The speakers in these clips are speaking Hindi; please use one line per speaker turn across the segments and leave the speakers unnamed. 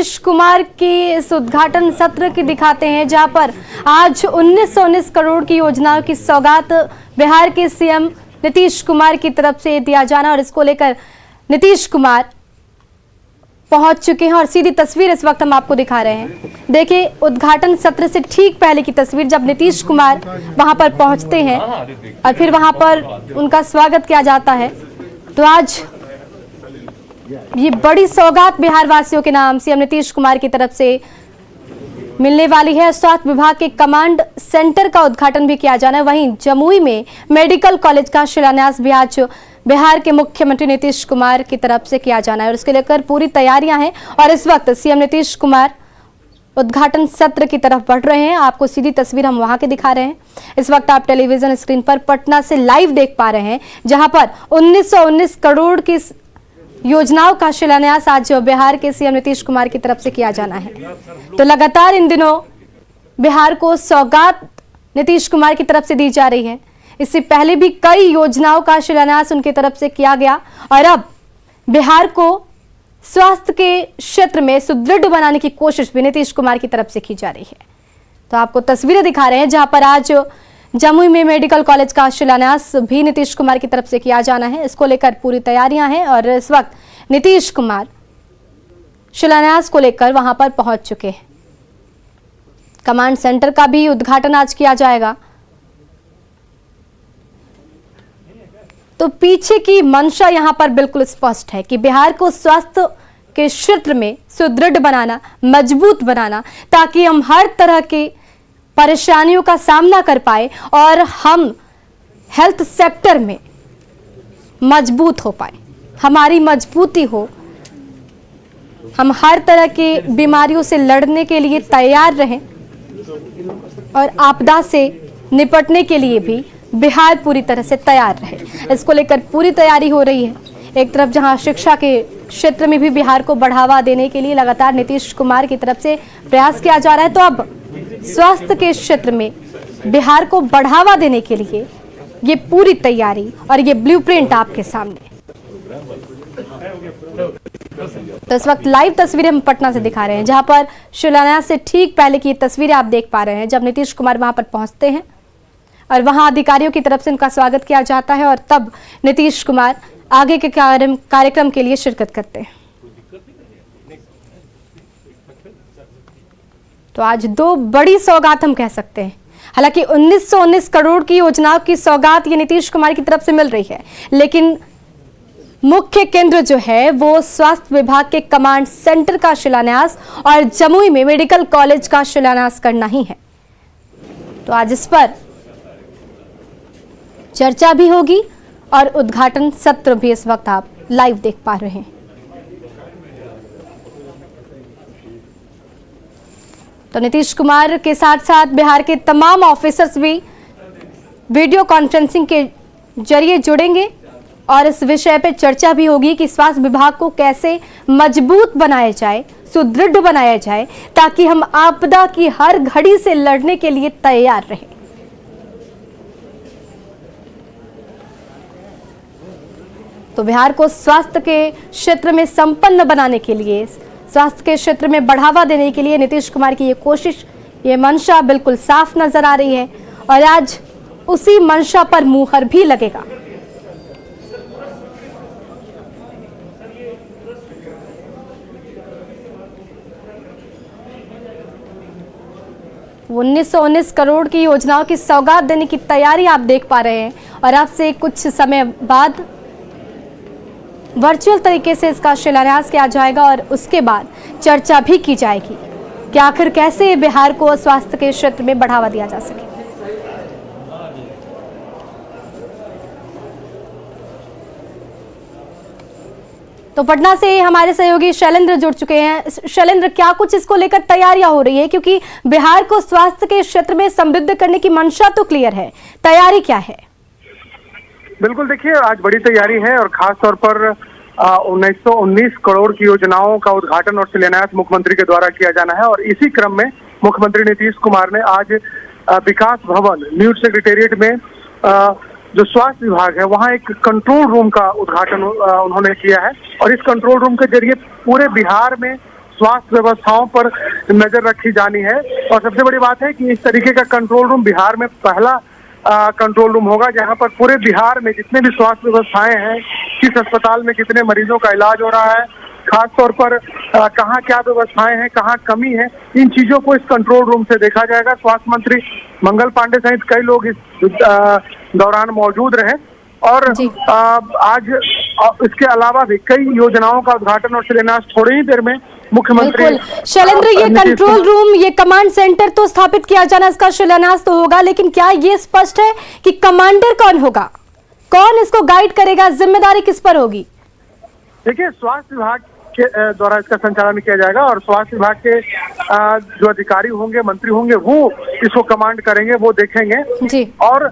नीतीश कुमार की इस उद्घाटन सत्र की दिखाते हैं, जहां पर आज 1919 करोड़ की योजनाओं की सौगात बिहार के सीएम नीतीश कुमार की तरफ से दिया जाना, और इसको लेकर नीतीश कुमार पहुंच चुके हैं। और सीधी तस्वीर इस वक्त हम आपको दिखा रहे हैं। देखिए, उद्घाटन सत्र से ठीक पहले की तस्वीर, जब नीतीश कुमार वहां पर पहुंचते हैं और फिर वहां पर उनका स्वागत किया जाता है। तो आज ये बड़ी सौगात बिहार वासियों के नाम सीएम नीतीश कुमार की तरफ से मिलने वाली है। स्वास्थ्य विभाग के कमांड सेंटर का उद्घाटन भी किया जाना है। वहीं जमुई में मेडिकल कॉलेज का शिलान्यास भी आज बिहार के मुख्यमंत्री नीतीश कुमार की तरफ से किया जाना है, और इसके लेकर पूरी तैयारियां हैं। और इस वक्त सीएम नीतीश कुमार उद्घाटन सत्र की तरफ बढ़ रहे हैं। आपको सीधी तस्वीर हम वहां के दिखा रहे हैं। इस वक्त आप टेलीविजन स्क्रीन पर पटना से लाइव देख पा रहे हैं, जहां पर 1919 करोड़ की योजनाओं का शिलान्यास आज बिहार के सीएम नीतीश कुमार की तरफ से किया जाना है। तो लगातार इन दिनों बिहार को सौगात नीतीश कुमार की तरफ से दी जा रही है। इससे पहले भी कई योजनाओं का शिलान्यास उनकी तरफ से किया गया, और अब बिहार को स्वास्थ्य के क्षेत्र में सुदृढ़ बनाने की कोशिश भी नीतीश कुमार की तरफ से की जा रही है। तो आपको तस्वीरें दिखा रहे हैं, जहां पर आज जमुई में मेडिकल कॉलेज का शिलान्यास भी नीतीश कुमार की तरफ से किया जाना है। इसको लेकर पूरी तैयारियां हैं, और इस वक्त नीतीश कुमार शिलान्यास को लेकर वहां पर पहुंच चुके हैं। कमांड सेंटर का भी उद्घाटन आज किया जाएगा। तो पीछे की मंशा यहां पर बिल्कुल स्पष्ट है कि बिहार को स्वास्थ्य के क्षेत्र में सुदृढ़ बनाना, मजबूत बनाना, ताकि हम हर तरह की परेशानियों का सामना कर पाए और हम हेल्थ सेक्टर में मजबूत हो पाए, हमारी मजबूती हो, हम हर तरह की बीमारियों से लड़ने के लिए तैयार रहें, और आपदा से निपटने के लिए भी बिहार पूरी तरह से तैयार रहे। इसको लेकर पूरी तैयारी हो रही है। एक तरफ जहां शिक्षा के क्षेत्र में भी बिहार को बढ़ावा देने के लिए लगातार नीतीश कुमार की तरफ से प्रयास किया जा रहा है, तो अब स्वास्थ्य के क्षेत्र में बिहार को बढ़ावा देने के लिए ये पूरी तैयारी और ये ब्लूप्रिंट आपके सामने। तो इस वक्त लाइव तस्वीरें हम पटना से दिखा रहे हैं, जहां पर शिलान्यास से ठीक पहले की तस्वीरें आप देख पा रहे हैं, जब नीतीश कुमार वहां पर पहुंचते हैं और वहां अधिकारियों की तरफ से उनका स्वागत किया जाता है, और तब नीतीश कुमार आगे के कार्यक्रम के लिए शिरकत करते हैं। तो आज दो बड़ी सौगात हम कह सकते हैं। हालांकि 1919 करोड़ की योजनाओं की सौगात ये नीतीश कुमार की तरफ से मिल रही है, लेकिन मुख्य केंद्र जो है वो स्वास्थ्य विभाग के कमांड सेंटर का शिलान्यास और जमुई में मेडिकल कॉलेज का शिलान्यास करना ही है। तो आज इस पर चर्चा भी होगी और उद्घाटन सत्र भी इस वक्त आप लाइव देख पा रहे हैं। तो नीतीश कुमार के साथ साथ बिहार के तमाम ऑफिसर्स भी वीडियो कॉन्फ्रेंसिंग के जरिए जुड़ेंगे, और इस विषय पे चर्चा भी होगी कि स्वास्थ्य विभाग को कैसे मजबूत बनाया जाए, सुदृढ़ बनाया जाए, ताकि हम आपदा की हर घड़ी से लड़ने के लिए तैयार रहें। तो बिहार को स्वास्थ्य के क्षेत्र में संपन्न बनाने के लिए, स्वास्थ्य के क्षेत्र में बढ़ावा देने के लिए नीतीश कुमार की ये कोशिश, ये मंशा बिल्कुल साफ नजर आ रही है, और आज उसी मंशा पर मुहर भी लगेगा। वो 1919 करोड़ की योजनाओं की सौगात देने की तैयारी आप देख पा रहे हैं, और आपसे कुछ समय बाद वर्चुअल तरीके से इसका शिलान्यास किया जाएगा, और उसके बाद चर्चा भी की जाएगी कि आखिर कैसे बिहार को स्वास्थ्य के क्षेत्र में बढ़ावा दिया जा सके। तो पटना से हमारे सहयोगी शैलेंद्र जुड़ चुके हैं। शैलेंद्र, क्या कुछ इसको लेकर तैयारियां हो रही है, क्योंकि बिहार को स्वास्थ्य के क्षेत्र में समृद्ध करने की मंशा तो क्लियर है, तैयारी क्या है?
बिल्कुल, देखिए आज बड़ी तैयारी है, और खास तौर पर 1919 करोड़ की योजनाओं का उद्घाटन और शिलान्यास मुख्यमंत्री के द्वारा किया जाना है। और इसी क्रम में मुख्यमंत्री नीतीश कुमार ने आज विकास भवन न्यू सेक्रेटेरिएट में जो स्वास्थ्य विभाग है वहाँ एक कंट्रोल रूम का उद्घाटन उन्होंने किया है, और इस कंट्रोल रूम के जरिए पूरे बिहार में स्वास्थ्य व्यवस्थाओं पर नजर रखी जानी है। और सबसे बड़ी बात है कि इस तरीके का कंट्रोल रूम बिहार में पहला कंट्रोल रूम होगा, जहां पर पूरे बिहार में जितने भी स्वास्थ्य व्यवस्थाएं हैं, किस अस्पताल में कितने मरीजों का इलाज हो रहा है, खास तौर पर कहाँ क्या व्यवस्थाएं हैं, कहाँ कमी है, इन चीजों को इस कंट्रोल रूम से देखा जाएगा। स्वास्थ्य मंत्री मंगल पांडे सहित कई लोग इस दौरान मौजूद रहे और आज इसके अलावा भी कई योजनाओं का उद्घाटन और शिलान्यास थोड़ी ही देर में मुख्यमंत्री।
शैलेंद्र, ये कंट्रोल रूम, ये कमांड सेंटर तो स्थापित किया जाना, इसका शिलान्यास तो होगा, लेकिन क्या ये स्पष्ट है कि कमांडर कौन होगा, कौन इसको गाइड करेगा, जिम्मेदारी किस पर होगी?
देखिए, स्वास्थ्य विभाग के द्वारा इसका संचालन किया जाएगा और स्वास्थ्य विभाग के जो अधिकारी होंगे, मंत्री होंगे, वो इसको कमांड करेंगे, वो देखेंगे
जी। और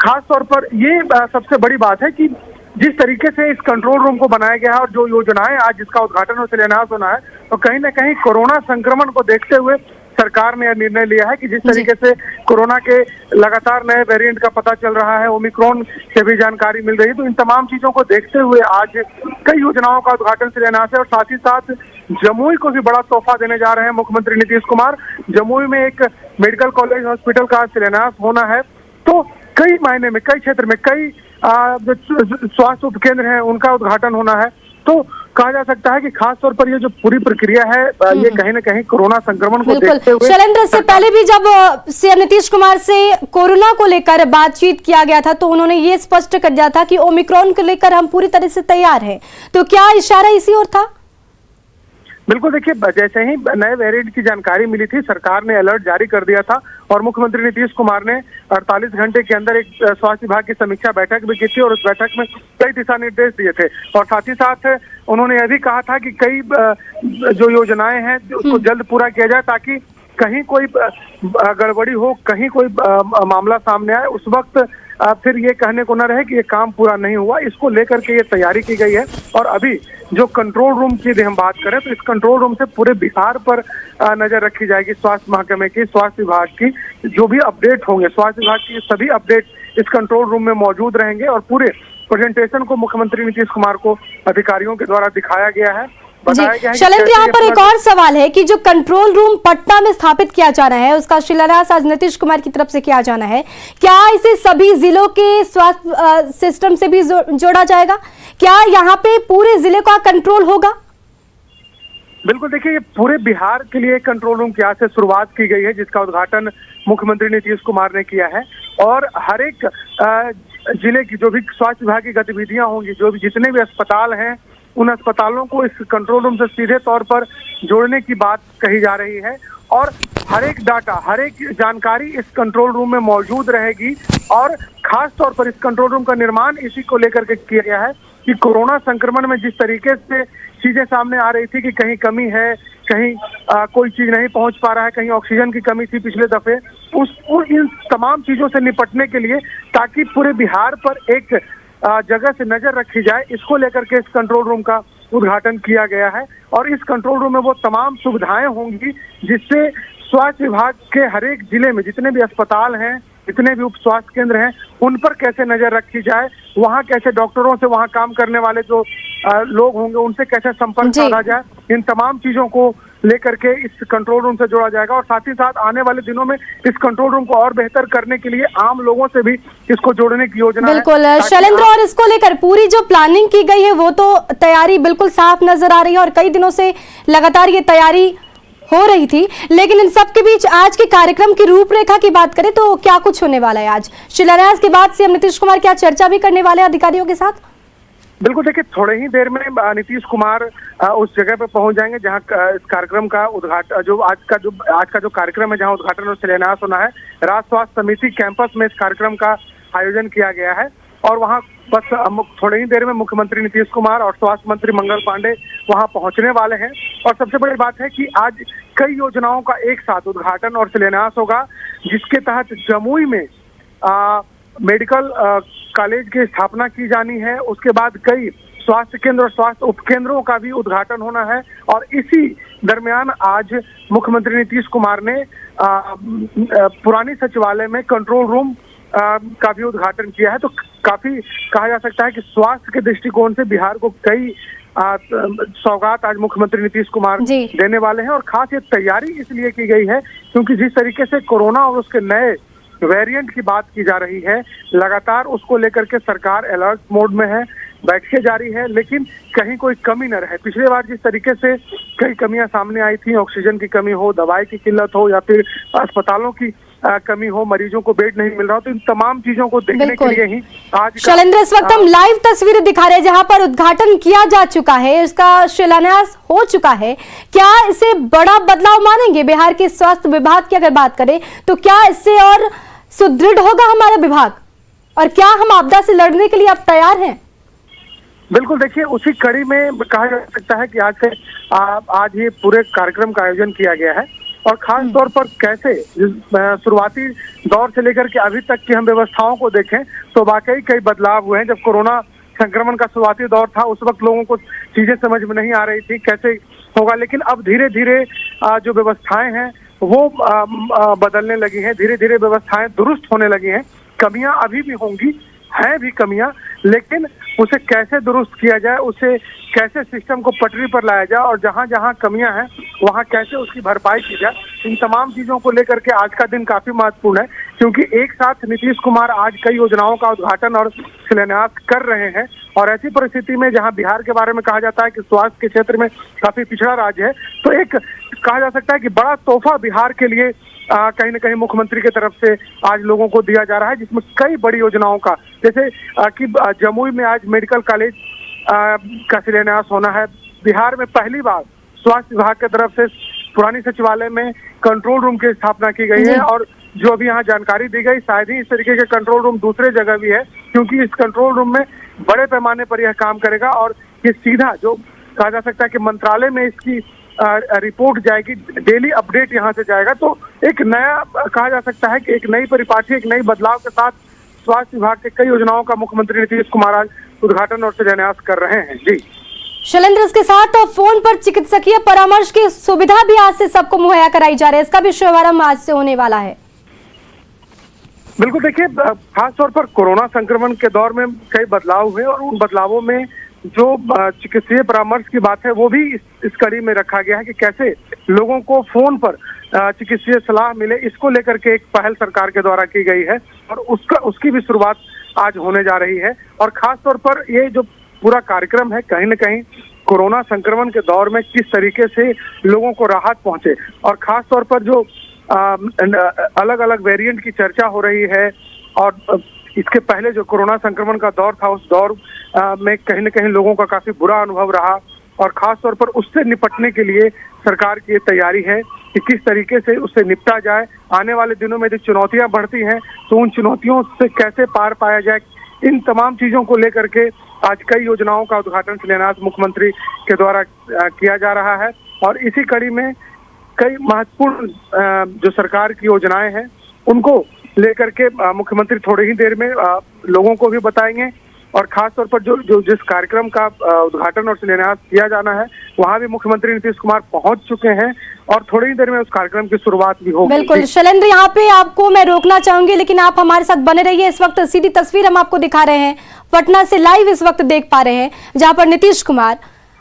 खास तौर पर ये सबसे बड़ी बात है कि जिस तरीके से इस कंट्रोल रूम को बनाया गया है और जो योजनाएं आज जिसका उद्घाटन और शिलान्यास होना है, तो कहीं ना कहीं कोरोना संक्रमण को देखते हुए सरकार ने यह निर्णय लिया है कि जिस तरीके से कोरोना के लगातार नए वेरिएंट का पता चल रहा है, ओमिक्रॉन से भी जानकारी मिल रही है, तो इन तमाम चीजों को देखते हुए आज कई योजनाओं का उद्घाटन शिलान्यास है। और साथ ही साथ जमुई को भी बड़ा तोहफा देने जा रहे हैं मुख्यमंत्री नीतीश कुमार। जमुई में एक मेडिकल कॉलेज हॉस्पिटल का शिलान्यास होना है, तो कई मायने में, कई क्षेत्र में, कई जो स्वास्थ्य उपकेंद्र हैं उनका उद्घाटन होना है। तो कहा जा सकता है कि खास तौर पर ये जो पूरी प्रक्रिया है, ये कहीं ना कहीं कोरोना संक्रमण को देखते हुए।
शैलेंद्र, से पहले भी जब सीएम नीतीश कुमार से कोरोना को लेकर बातचीत किया गया था, तो उन्होंने ये स्पष्ट कर दिया था कि ओमिक्रॉन को लेकर हम पूरी तरह से तैयार हैं, तो क्या इशारा इसी ओर था?
बिल्कुल, देखिए, जैसे ही नए वेरिएंट की जानकारी मिली थी, सरकार ने अलर्ट जारी कर दिया था और मुख्यमंत्री नीतीश कुमार ने 48 घंटे के अंदर एक स्वास्थ्य विभाग की समीक्षा बैठक भी की थी और उस बैठक में कई दिशा निर्देश दिए थे। और साथ ही साथ उन्होंने यह भी कहा था कि कई जो योजनाएं हैं उसको जल्द पूरा किया जाए, ताकि कहीं कोई गड़बड़ी हो, कहीं कोई मामला सामने आए, उस वक्त फिर ये कहने को न रहे कि ये काम पूरा नहीं हुआ। इसको लेकर के ये तैयारी की गई है। और अभी जो कंट्रोल रूम की यदि हम बात करें, तो इस कंट्रोल रूम से पूरे बिहार पर नजर रखी जाएगी। स्वास्थ्य महकमे की, स्वास्थ्य विभाग की जो भी अपडेट होंगे, स्वास्थ्य विभाग की सभी अपडेट इस कंट्रोल रूम में मौजूद रहेंगे और पूरे प्रेजेंटेशन को मुख्यमंत्री नीतीश कुमार को अधिकारियों के द्वारा दिखाया गया है।
शैलेंद्र, यहाँ पर एक और सवाल है कि जो कंट्रोल रूम पटना में स्थापित किया जाना है, उसका शिलान्यास आज नीतीश कुमार की तरफ से किया जाना है, क्या इसे सभी जिलों के स्वास्थ्य सिस्टम से भी जोड़ा जाएगा? क्या यहाँ पे पूरे जिले का कंट्रोल होगा?
बिल्कुल, देखिए, ये पूरे बिहार के लिए कंट्रोल रूम की आज से शुरुआत की गई है, जिसका उद्घाटन मुख्यमंत्री नीतीश कुमार ने किया है। और हर एक जिले की जो भी स्वास्थ्य विभाग की गतिविधियां होंगी, जो भी जितने भी अस्पताल हैं, उन अस्पतालों को इस कंट्रोल रूम से सीधे तौर पर जोड़ने की बात कही जा रही है। और हर एक डाटा, हर एक जानकारी इस कंट्रोल रूम में मौजूद रहेगी। और खास तौर पर इस कंट्रोल रूम का निर्माण इसी को लेकर के किया गया है कि कोरोना संक्रमण में जिस तरीके से चीजें सामने आ रही थी कि कहीं कमी है, कहीं कोई चीज नहीं पहुंच पा रहा है, कहीं ऑक्सीजन की कमी थी पिछले दफे, इन तमाम चीजों से निपटने के लिए, ताकि पूरे बिहार पर एक जगह से नजर रखी जाए, इसको लेकर के इस कंट्रोल रूम का उद्घाटन किया गया है। और इस कंट्रोल रूम में वो तमाम सुविधाएं होंगी जिससे स्वास्थ्य विभाग के हर एक जिले में जितने भी अस्पताल हैं, जितने भी उप स्वास्थ्य केंद्र हैं, उन पर कैसे नजर रखी जाए, वहाँ कैसे डॉक्टरों से, वहाँ काम करने वाले जो लोग होंगे उनसे कैसे संपर्क साधा जाए, इन तमाम चीजों को लेकर के इस कंट्रोल रूम से जोड़ा जाएगा। और साथ ही साथ आने वाले दिनों में इस कंट्रोल रूम को और बेहतर करने के लिए आम लोगों से भी इसको जोड़ने की योजना है।
बिल्कुल शैलेंद्र, और इसको लेकर पूरी जो प्लानिंग की गई है वो तो तैयारी बिल्कुल साफ नजर आ रही है और कई दिनों से लगातार ये तैयारी हो रही थी, लेकिन इन सब के बीच आज के कार्यक्रम की रूपरेखा की बात करें तो क्या कुछ होने वाला है? आज शिलान्यास के बाद सीएम नीतीश कुमार क्या चर्चा भी करने वाले अधिकारियों के साथ?
बिल्कुल, देखिए, थोड़े ही देर में नीतीश कुमार उस जगह पे पहुंच जाएंगे जहां इस कार्यक्रम का उद्घाटन, जो आज का जो कार्यक्रम है, जहां उद्घाटन और शिलान्यास होना है, राज्य स्वास्थ्य समिति कैंपस में इस कार्यक्रम का आयोजन किया गया है। और वहां बस थोड़े ही देर में मुख्यमंत्री नीतीश कुमार और स्वास्थ्य मंत्री मंगल पांडे वहां पहुंचने वाले हैं। और सबसे बड़ी बात है कि आज कई योजनाओं का एक साथ उद्घाटन और शिलान्यास होगा, जिसके तहत जमुई में मेडिकल कॉलेज की स्थापना की जानी है। उसके बाद कई स्वास्थ्य केंद्र और स्वास्थ्य उपकेंद्रों का भी उद्घाटन होना है। और इसी दरमियान आज मुख्यमंत्री नीतीश कुमार ने पुरानी सचिवालय में कंट्रोल रूम का भी उद्घाटन किया है। तो काफी कहा जा सकता है कि स्वास्थ्य के दृष्टिकोण से बिहार को कई सौगात आज मुख्यमंत्री नीतीश कुमार
जी।
देने वाले हैं। और खास ये तैयारी इसलिए की गई है क्योंकि जिस तरीके से कोरोना और उसके नए वेरिएंट की बात की जा रही है, लगातार उसको लेकर के सरकार अलर्ट मोड में है, बैठकें जारी है, लेकिन कहीं कोई कमी न रहे। पिछले बार जिस तरीके से कई कमियां सामने आई थी, ऑक्सीजन की कमी हो, दवाई की किल्लत हो, या फिर अस्पतालों की कमी हो, मरीजों को बेड नहीं मिल रहा हो, तो इन तमाम चीजों को देखने के लिए ही आज
शैलेंद्र, इस वक्त हम लाइव तस्वीरें दिखा रहे हैं जहां पर उद्घाटन किया जा चुका है, उसका शिलान्यास हो चुका है। क्या इसे बड़ा बदलाव मानेंगे? बिहार के स्वास्थ्य विभाग की अगर बात करें तो क्या इससे और सुदृढ़ होगा हमारा विभाग, और क्या हम आपदा से लड़ने के लिए अब तैयार हैं?
बिल्कुल, देखिए उसी कड़ी में कहा जा सकता है कि आज ये पूरे कार्यक्रम का आयोजन किया गया है। और खास तौर पर कैसे शुरुआती दौर से लेकर के अभी तक की हम व्यवस्थाओं को देखें तो वाकई कई बदलाव हुए हैं। जब कोरोना संक्रमण का शुरुआती दौर था उस वक्त लोगों को चीजें समझ में नहीं आ रही थी कैसे होगा, लेकिन अब धीरे धीरे जो व्यवस्थाएं हैं वो बदलने लगी हैं, धीरे धीरे व्यवस्थाएं दुरुस्त होने लगी हैं। कमियां अभी भी होंगी, हैं भी कमियां, लेकिन उसे कैसे दुरुस्त किया जाए, उसे कैसे सिस्टम को पटरी पर लाया जाए, और जहां जहां कमियां हैं वहां कैसे उसकी भरपाई की जाए, इन तमाम चीजों को लेकर के आज का दिन काफी महत्वपूर्ण है। क्योंकि एक साथ नीतीश कुमार आज कई योजनाओं का उद्घाटन और शिलान्यास कर रहे हैं, और ऐसी परिस्थिति में जहां बिहार के बारे में कहा जाता है कि स्वास्थ्य के क्षेत्र में काफी पिछड़ा राज्य है, तो एक कहा जा सकता है कि बड़ा तोहफा बिहार के लिए कहीं न कहीं मुख्यमंत्री की तरफ से आज लोगों को दिया जा रहा है, जिसमें कई बड़ी योजनाओं का, जैसे कि जमुई में आज मेडिकल कॉलेज का शिलान्यास होना है। बिहार में पहली बार स्वास्थ्य विभाग की तरफ से पुरानी सचिवालय में कंट्रोल रूम की स्थापना की गई है, और जो अभी यहाँ जानकारी दी गई शायद ही इस तरीके के कंट्रोल रूम दूसरे जगह भी है, क्योंकि इस कंट्रोल रूम में बड़े पैमाने पर यह काम करेगा, और ये सीधा जो कहा जा सकता है कि मंत्रालय में इसकी रिपोर्ट जाएगी, डेली अपडेट यहाँ से जाएगा। तो एक नया कहा जा सकता है कि एक नई परिपाटी, एक नई बदलाव के साथ स्वास्थ्य विभाग के कई योजनाओं का मुख्यमंत्री नीतीश कुमार आज उद्घाटन और शिलान्यास कर रहे हैं। जी
शैलेंद्र, इसके साथ फोन पर चिकित्सकीय परामर्श की सुविधा भी आज से सबको मुहैया कराई जा रही है, इसका भी शुभारंभ आज से होने वाला है।
बिल्कुल, देखिए खास तौर पर कोरोना संक्रमण के दौर में कई बदलाव हुए, और उन बदलावों में जो चिकित्सीय परामर्श की बात है वो भी इस कड़ी में रखा गया है कि कैसे लोगों को फोन पर चिकित्सीय सलाह मिले, इसको लेकर के एक पहल सरकार के द्वारा की गई है, और उसकी भी शुरुआत आज होने जा रही है। और खास तौर पर ये जो पूरा कार्यक्रम है, कहीं न कहीं कोरोना संक्रमण के दौर में किस तरीके से लोगों को राहत पहुंचे, और खास तौर पर जो अलग अलग वेरिएंट की चर्चा हो रही है, और इसके पहले जो कोरोना संक्रमण का दौर था उस दौर में कहीं न कहीं लोगों का काफी बुरा अनुभव रहा, और खास तौर पर उससे निपटने के लिए सरकार की तैयारी है कि किस तरीके से उससे निपटा जाए। आने वाले दिनों में जो चुनौतियां बढ़ती हैं तो उन चुनौतियों से कैसे पार पाया जाए, इन तमाम चीजों को लेकर के आज कई योजनाओं का उद्घाटन शिलान्यास मुख्यमंत्री के द्वारा किया जा रहा है। और इसी कड़ी में कई महत्वपूर्ण जो सरकार की योजनाएं हैं उनको लेकर के मुख्यमंत्री थोड़ी ही देर में लोगों को भी बताएंगे, और खास तौर पर जो जिस कार्यक्रम का उद्घाटन और शिलान्यास किया जाना है वहां भी मुख्यमंत्री नीतीश कुमार पहुंच चुके हैं, और थोड़ी ही देर में उस कार्यक्रम की शुरुआत भी होगी।
बिल्कुल शैलेंद्र, यहाँ पे आपको मैं रोकना चाहूंगी, लेकिन आप हमारे साथ बने रहिए। इस वक्त सीधी तस्वीर हम आपको दिखा रहे हैं, पटना से लाइव इस वक्त देख पा रहे हैं, जहां पर नीतीश कुमार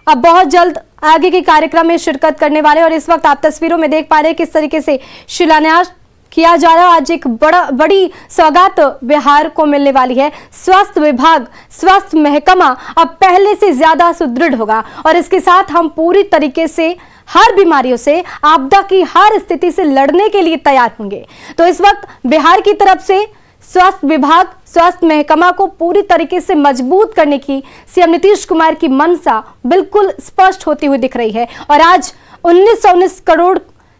अब बहुत जल्द आगे के कार्यक्रम में शिरकत करने वाले, और इस वक्त आप तस्वीरों में देख पा रहे हैं किस तरीके से शिलान्यास किया जा रहा है। आज एक बड़ी सौगात बिहार को मिलने वाली है। स्वास्थ्य विभाग, स्वास्थ्य महकमा अब पहले से ज्यादा सुदृढ़ होगा, और इसके साथ हम पूरी तरीके से हर बीमारियों से, आपदा की हर स्थिति से लड़ने के लिए तैयार होंगे। तो इस वक्त बिहार की तरफ से स्वास्थ्य विभाग, स्वास्थ्य महकमा को पूरी तरीके से मजबूत करने की सीएम नीतीश कुमार की मंशा बिल्कुल स्पष्ट होती हुई दिख रही है। और आज 1919 करोड़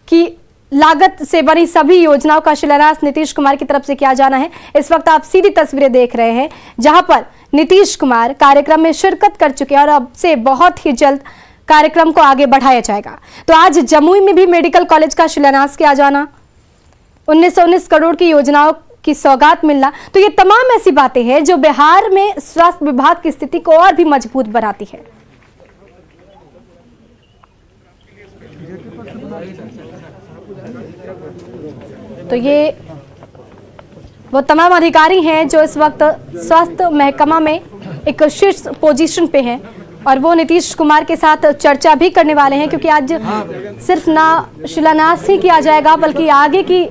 की लागत से बनी सभी योजनाओं का शिलान्यास नीतीश कुमार की तरफ से किया जाना है। इस वक्त आप सीधी तस्वीरें देख रहे हैं जहां पर नीतीश कुमार कार्यक्रम में शिरकत कर चुके हैं, और अब से बहुत ही जल्द कार्यक्रम को आगे बढ़ाया जाएगा। तो आज जमुई में भी मेडिकल कॉलेज का शिलान्यास किया जाना, 1919 करोड़ की योजनाओं की सौगात मिलना, तो ये तमाम ऐसी बातें हैं जो बिहार में स्वास्थ्य विभाग की स्थिति को और भी मजबूत बनाती है। तो ये वो तमाम अधिकारी हैं जो इस वक्त स्वास्थ्य महकमा में एक शीर्ष पोजीशन पे हैं, और वो नीतीश कुमार के साथ चर्चा भी करने वाले हैं, क्योंकि आज सिर्फ ना शिलान्यास ही किया जाएगा बल्कि आगे की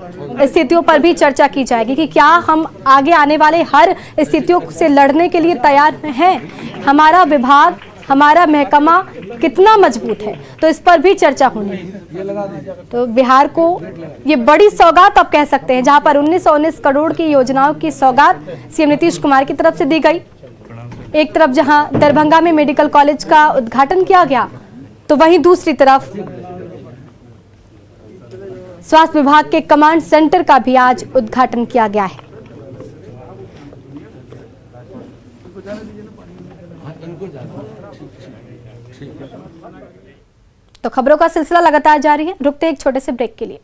स्थितियों पर भी चर्चा की जाएगी कि क्या हम आगे आने वाले हर स्थितियों से लड़ने के लिए तैयार हैं, हमारा विभाग, हमारा महकमा कितना मजबूत है, तो इस पर भी चर्चा होनी है। तो बिहार को ये बड़ी सौगात आप कह सकते हैं, जहां पर 1919 करोड़ की योजनाओं की सौगात सीएम नीतीश कुमार की तरफ से दी गई। एक तरफ जहां दरभंगा में मेडिकल कॉलेज का उद्घाटन किया गया, तो वहीं दूसरी तरफ स्वास्थ्य विभाग के कमांड सेंटर का भी आज उद्घाटन किया गया है। तो खबरों का सिलसिला लगातार जारी है, रुकते एक छोटे से ब्रेक के लिए।